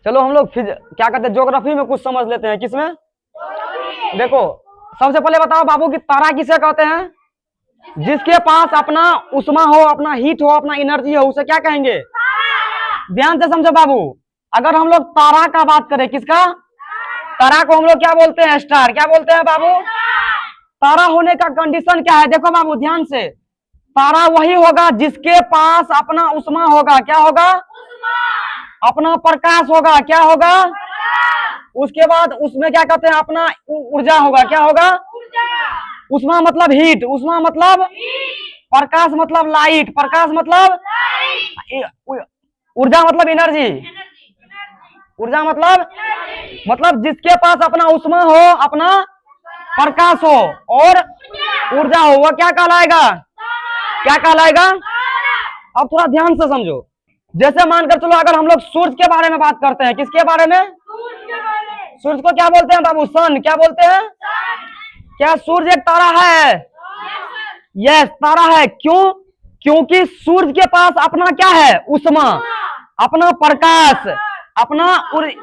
चलो हम लोग क्या कहते हैं ज्योग्राफी में कुछ समझ लेते हैं। किसमें? देखो सबसे पहले बताओ बाबू कि तारा किसे कहते हैं? जिसके पास अपना उष्मा हो, अपना हीट हो, अपना एनर्जी हो, उसे क्या कहेंगे? ध्यान से समझो बाबू। अगर हम लोग तारा का बात करें, किसका? तारा को हम लोग क्या बोलते हैं? स्टार। क्या बोलते हैं बाबू? तारा होने का कंडीशन क्या है? देखो बाबू ध्यान से, तारा वही होगा जिसके पास अपना उष्मा होगा। क्या होगा? अपना प्रकाश होगा। क्या होगा? उसके बाद उसमें क्या कहते हैं? अपना ऊर्जा होगा। क्या होगा? उष्मा मतलब हीट, उष्मा मतलब प्रकाश, मतलब लाइट, प्रकाश मतलब ऊर्जा, मतलब एनर्जी, ऊर्जा मतलब जिसके पास अपना उष्मा हो, अपना प्रकाश हो और ऊर्जा हो, वह क्या कहलाएगा? क्या कहलाएगा? अब थोड़ा ध्यान से समझो। जैसे मानकर चलो अगर हम लोग सूर्य के बारे में बात करते हैं। किसके बारे में? सूर्य को क्या बोलते हैं बाबू? सन। क्या बोलते हैं? क्या सूर्य एक तारा है? यस, तारा है। क्यों? क्योंकि सूर्य के पास अपना क्या है? उष्मा, अपना प्रकाश, अपना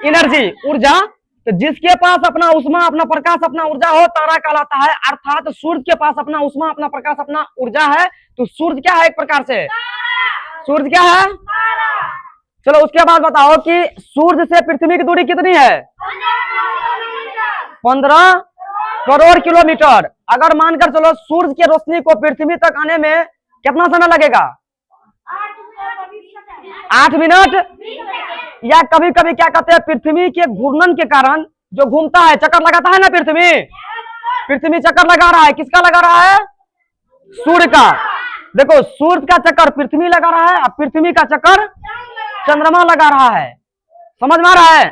एनर्जी, ऊर्जा। तो जिसके पास अपना उष्मा, अपना प्रकाश, अपना ऊर्जा हो, तारा कहलाता है। अर्थात सूर्य के पास अपना उष्मा, अपना प्रकाश, अपना ऊर्जा है, तो सूर्य क्या है? एक प्रकार से सूर्य क्या है? चलो उसके बाद बताओ कि सूर्य से पृथ्वी की दूरी कितनी है? 15 करोड़ किलोमीटर। अगर मानकर चलो सूर्य की रोशनी को पृथ्वी तक आने में कितना समय लगेगा? 8 मिनट। या कभी कभी क्या कहते हैं, पृथ्वी के घूर्णन के कारण जो घूमता है, चक्कर लगाता है ना पृथ्वी चक्कर लगा रहा है। किसका लगा रहा है? सूर्य का। देखो सूर्य का चक्कर पृथ्वी लगा रहा है, अब पृथ्वी का चक्कर चंद्रमा लगा रहा है। समझ में आ रहा है?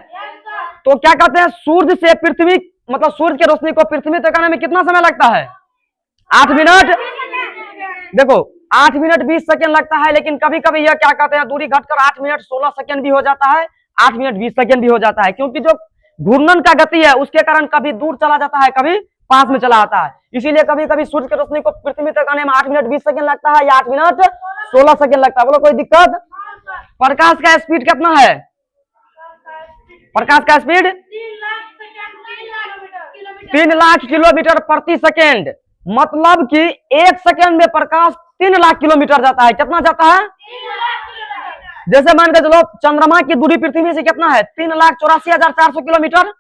तो क्या कहते हैं, सूर्य से पृथ्वी, मतलब सूर्य की रोशनी को पृथ्वी तक आने में कितना समय लगता है? 8 मिनट। देखो 8 मिनट 20 सेकेंड लगता है, लेकिन कभी कभी यह क्या कहते हैं, दूरी घटकर 8 मिनट 16 सेकेंड भी हो जाता है, 8 मिनट 20 सेकेंड भी हो जाता है। क्योंकि जो घूर्णन का गति है उसके कारण कभी दूर चला जाता है, कभी पास में चला आता है। इसीलिए कभी कभी सूर्य की रोशनी को पृथ्वी तक आने में 8 मिनट 20 सेकेंड लगता है या 8 मिनट 16 सेकेंड लगता है। बोलो कोई दिक्कत? प्रकाश का स्पीड कितना है? प्रकाश का स्पीड 3 लाख किलोमीटर प्रति सेकेंड। मतलब कि 1 सेकेंड में प्रकाश 3 लाख किलोमीटर जाता है। कितना जाता है? जैसे मान के चलो चंद्रमा की दूरी पृथ्वी से कितना है? 3,84,400 किलोमीटर,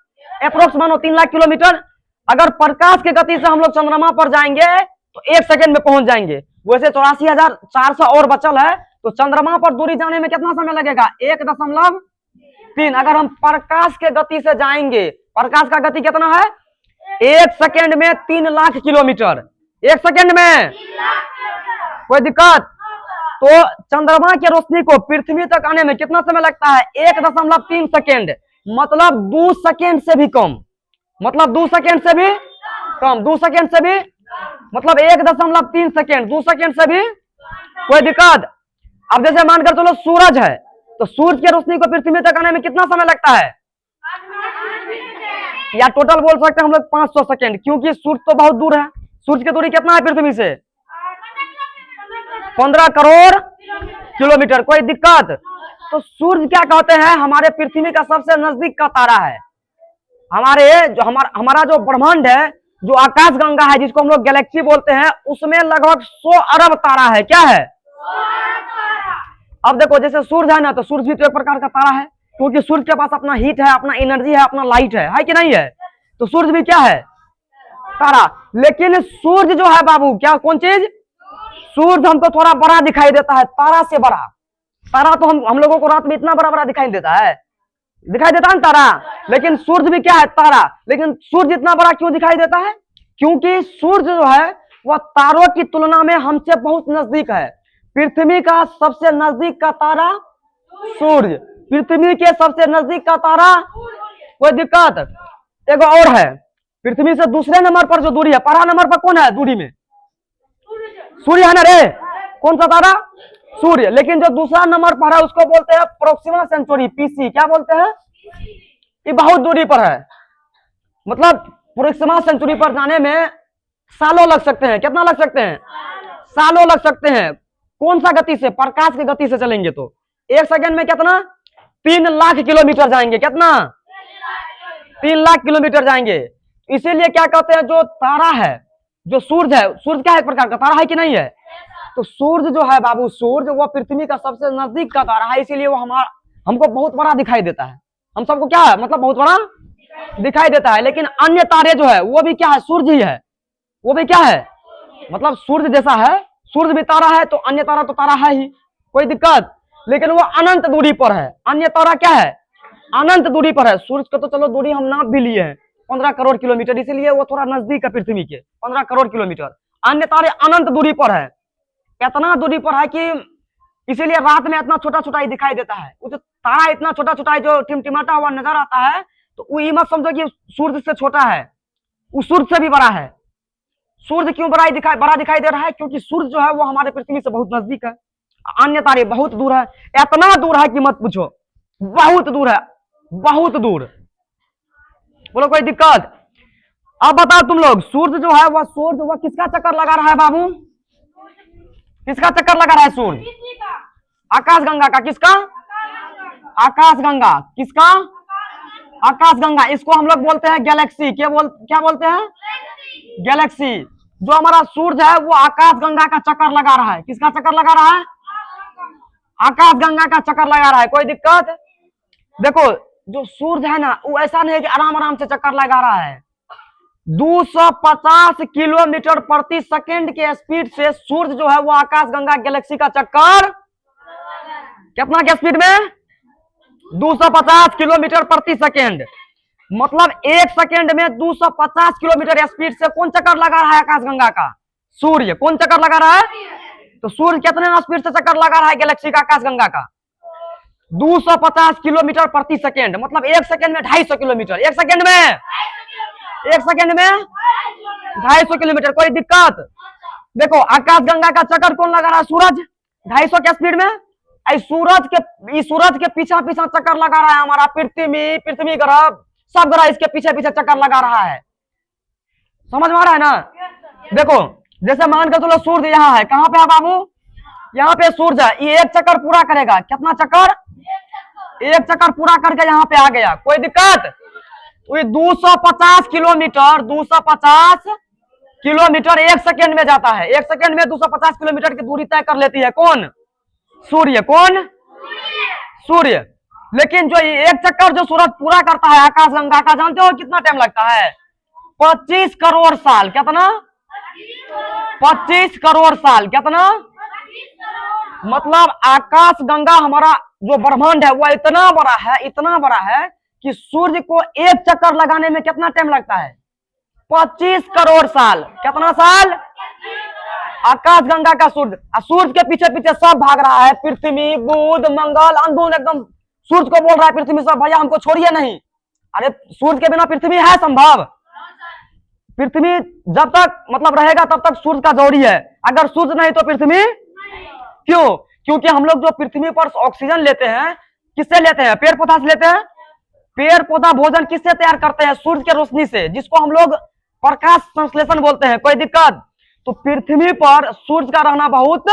अप्रोक्स मानो 3 लाख किलोमीटर। अगर प्रकाश की गति से हम लोग चंद्रमा पर जाएंगे तो 1 सेकेंड में पहुंच जाएंगे। वैसे 84,400 और बचल है, तो चंद्रमा पर दूरी जाने में कितना समय लगेगा? 1.3। अगर हम प्रकाश के गति से जाएंगे, प्रकाश का गति कितना है? 1 सेकेंड में 3 लाख किलोमीटर। 1 सेकेंड में कोई दिक्कत? तो चंद्रमा की रोशनी को पृथ्वी तक आने में कितना समय लगता है? 1.3 सेकेंड। मतलब 2 सेकेंड से भी कम, मतलब 2 सेकेंड से भी कम, 2 सेकेंड से भी मतलब 1.3 सेकेंड, 2 सेकेंड से भी। कोई दिक्कत? अब जैसे मानकर चलो सूरज है, तो सूरज की रोशनी को पृथ्वी तक आने में कितना समय लगता है? या टोटल बोल सकते हैं हम लोग 500 सेकेंड, क्योंकि सूर्य तो बहुत दूर है। सूर्य की दूरी कितना है पृथ्वी से? 15 करोड़ किलोमीटर। कोई दिक्कत? तो सूर्य क्या कहते हैं, हमारे पृथ्वी का सबसे नजदीक का तारा है। हमारा जो ब्रह्मांड है, जो आकाश गंगा है, जिसको हम लोग गैलेक्सी बोलते हैं, उसमें लगभग 100 अरब तारा है। क्या है? अब देखो जैसे सूर्य है ना, तो सूर्य भी तो एक प्रकार का तारा है, क्योंकि सूर्य के पास अपना हीट है, अपना एनर्जी है, अपना लाइट है कि नहीं है? तो सूर्य भी क्या है? तारा। लेकिन सूर्य जो है बाबू, क्या, कौन चीज? सूर्य हमको थोड़ा बड़ा दिखाई देता है, तारा से बड़ा। तारा तो हम लोगों को रात में इतना बड़ा बड़ा दिखाई देता है ना तारा, लेकिन सूर्य भी क्या है? तारा। लेकिन सूर्य इतना बड़ा क्यों दिखाई देता है? क्योंकि सूर्य जो है वह तारों की तुलना में हमसे बहुत नजदीक है। पृथ्वी का सबसे नजदीक का तारा सूर्य, पृथ्वी के सबसे नजदीक का तारा। कोई दिक्कत? एक और है, पृथ्वी से दूसरे नंबर पर जो दूरी है, पहला नंबर पर कौन है दूरी में? सूर्य है ना रे। कौन सा तारा? सूर्य। लेकिन जो दूसरा नंबर पर है उसको बोलते हैं प्रोक्सिमा सेंचुरी, पीसी। क्या बोलते हैं? ये बहुत दूरी पर है, मतलब प्रोक्सिमा सेंचुरी पर जाने में सालों लग सकते हैं। कितना लग सकते हैं? सालों लग सकते हैं। कौन सा गति से? प्रकाश की गति से चलेंगे तो 1 सेकेंड में कितना? 3 लाख किलोमीटर जाएंगे। कितना? 3 लाख किलोमीटर जाएंगे। इसीलिए क्या कहते हैं, जो तारा है, जो सूरज है, सूरज क्या है, एक प्रकार का तारा है कि नहीं है? तो सूरज जो है बाबू, सूरज वो पृथ्वी का सबसे नजदीक का तारा है, इसीलिए वो हमको बहुत बड़ा दिखाई देता है। हम सबको क्या है, मतलब बहुत बड़ा दिखाई देता है। लेकिन अन्य तारे जो है वो भी क्या है, सूरज ही है। वो भी क्या है, मतलब सूरज जैसा है। सूरज भी तारा है तो अन्य तारा तो तारा है ही, कोई दिक्कत। लेकिन वो अनंत दूरी पर है। अन्य तारा क्या है, अनंत दूरी पर है। सूरज का तो चलो दूरी हम नाप भी लिए हैं 15 करोड़ किलोमीटर, इसीलिए वो थोड़ा नजदीक है पृथ्वी के, 15 करोड़ किलोमीटर। अन्य तारे अनंत दूरी पर है, इतना दूरी पर है कि इसीलिए रात में इतना छोटा छोटा ही दिखाई देता है। वो जो तारा इतना छोटा छोटा है, जो टिमटिमाता हुआ नजर आता है, तो वो ये मत समझो कि सूरज से छोटा है, वो सूरज से भी बड़ा है। सूरज क्यों बड़ा दिखाई दे रहा है? क्योंकि सूरज जो है वो हमारे पृथ्वी से बहुत नजदीक है। अन्य तारे बहुत दूर है, इतना दूर है कि मत पूछो, बहुत दूर है, बहुत दूर। बोलो कोई दिक्कत? अब बताओ तुम लोग, सूरज जो है वह किसका चक्कर लगा रहा है बाबू? किसका चक्कर लगा रहा है सूरज? आकाश गंगा का। किसका? आकाश गंगा। किसका? आकाश गंगा। इसको हम लोग बोलते हैं गैलेक्सी। क्या बोलते हैं? गैलेक्सी। जो हमारा सूरज है वो आकाश गंगा का चक्कर लगा रहा है। किसका चक्कर लगा रहा है? आकाश गंगा का चक्कर लगा रहा है। कोई दिक्कत? देखो, जो सूरज है ना, वो ऐसा नहीं है कि आराम आराम से चक्कर लगा रहा है। 250 किलोमीटर प्रति सेकंड के स्पीड से सूरज जो है वो आकाश गंगा गैलेक्सी का चक्कर, कितना के स्पीड में? 250 किलोमीटर प्रति सेकंड। मतलब 1 सेकंड में 250 किलोमीटर स्पीड से कौन चक्कर लगा रहा है आकाश गंगा का? सूर्य। कौन चक्कर लगा रहा है? तो सूर्य कितने स्पीड से चक्कर लगा रहा है गैलेक्सी का, आकाश गंगा का? 250 किलोमीटर प्रति सेकंड। मतलब 1 सेकंड में 250 किलोमीटर। 1 सेकंड में 250 किलोमीटर। कोई दिक्कत? देखो, आकाश गंगा का चक्कर कौन लगा रहा है? सूरज। 250 के स्पीड में। सूरज के पीछा पीछा चक्कर लगा रहा है हमारा पृथ्वी ग्रह, सब ग्रह इसके पीछे पीछे चक्कर लगा रहा है। समझ में आ रहा है ना? देखो, जैसे मान के चलो सूरज यहाँ है, कहाँ पे है बाबू? यहाँ पे सूरज है। ये एक चक्कर पूरा करेगा। कितना चक्कर? एक चक्कर पूरा करके यहाँ पे आ गया। कोई दिक्कत? 250 किलोमीटर 1 सेकंड में जाता है। 1 सेकंड में 250 किलोमीटर की दूरी तय कर लेती है। कौन? सूर्य। कौन? सूर्य। लेकिन जो एक चक्कर जो सूरज पूरा करता है आकाश गंगा का, जानते हो कितना टाइम लगता है? 25 करोड़ साल। कितना? 25 करोड़ साल। कितना? मतलब आकाश गंगा हमारा जो ब्रह्मांड है वो इतना बड़ा है कि सूर्य को एक चक्कर लगाने में कितना टाइम लगता है? 25 करोड़ साल। कितना साल? आकाश गंगा का सूर्य के पीछे पीछे सब भाग रहा है। पृथ्वी, बुध, मंगल, अंधुन एकदम सूर्य को बोल रहा है पृथ्वी सब, भैया हमको छोड़िए नहीं। अरे सूर्य के बिना पृथ्वी है संभव? पृथ्वी जब तक मतलब रहेगा तब तक सूर्य का जरूरी है। अगर सूर्य नहीं तो पृथ्वी। क्यों? क्योंकि हम लोग जो पृथ्वी पर ऑक्सीजन लेते हैं, किससे लेते हैं? पेड़ पौधा से लेते हैं। पेड़ पौधा भोजन किससे तैयार करते हैं? सूर्य की रोशनी से, जिसको हम लोग प्रकाश संश्लेषण बोलते हैं। कोई दिक्कत? तो पृथ्वी पर सूर्य का रहना बहुत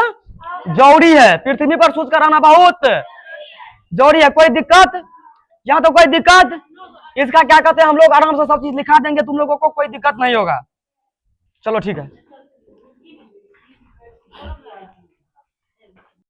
जरूरी है। पृथ्वी पर सूर्य का रहना बहुत जरूरी है। कोई दिक्कत? या तो कोई दिक्कत? इसका क्या कहते हैं, हम लोग आराम से सब चीज लिखा देंगे तुम लोगों को, कोई दिक्कत नहीं होगा। चलो ठीक है।